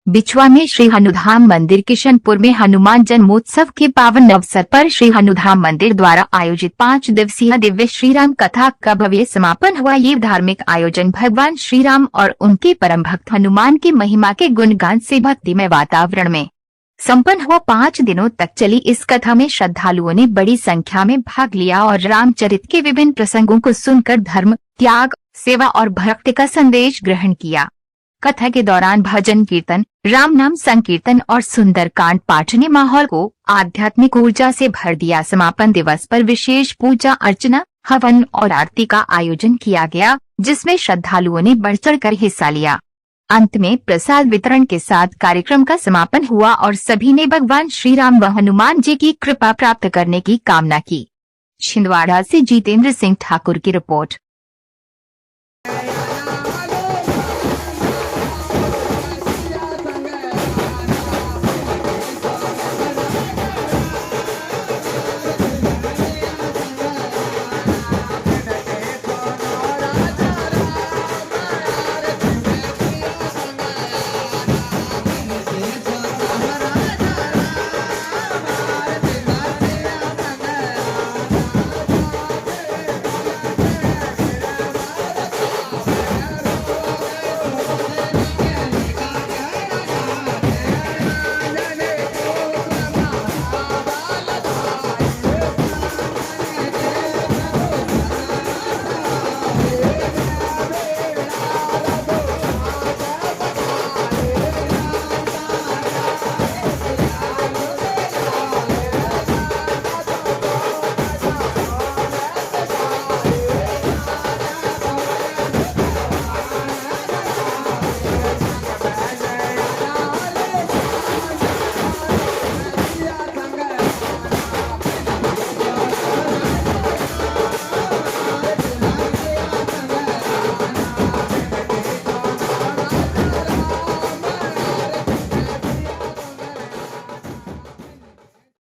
बिछवा में श्री हनुधाम मंदिर किशनपुर में हनुमान जन्मोत्सव के पावन अवसर पर श्री हनुधाम मंदिर द्वारा आयोजित 5 दिवसीय दिव्य श्रीराम कथा का भव्य समापन हुआ। ये धार्मिक आयोजन भगवान श्रीराम और उनके परम भक्त हनुमान की महिमा के गुणगान से भक्तिमय वातावरण में संपन्न हुआ। 5 दिनों तक चली इस कथा में श्रद्धालुओं ने बड़ी संख्या में भाग लिया और रामचरित के विभिन्न प्रसंगों को सुनकर धर्म, त्याग, सेवा और भक्ति का संदेश ग्रहण किया। कथा के दौरान भजन कीर्तन, राम नाम संकीर्तन और सुंदरकांड पाठ ने माहौल को आध्यात्मिक ऊर्जा से भर दिया। समापन दिवस पर विशेष पूजा अर्चना, हवन और आरती का आयोजन किया गया, जिसमें श्रद्धालुओं ने बढ़ चढ़कर हिस्सा लिया। अंत में प्रसाद वितरण के साथ कार्यक्रम का समापन हुआ और सभी ने भगवान श्री राम व हनुमान जी की कृपा प्राप्त करने की कामना की। छिंदवाड़ा से जितेंद्र सिंह ठाकुर की रिपोर्ट।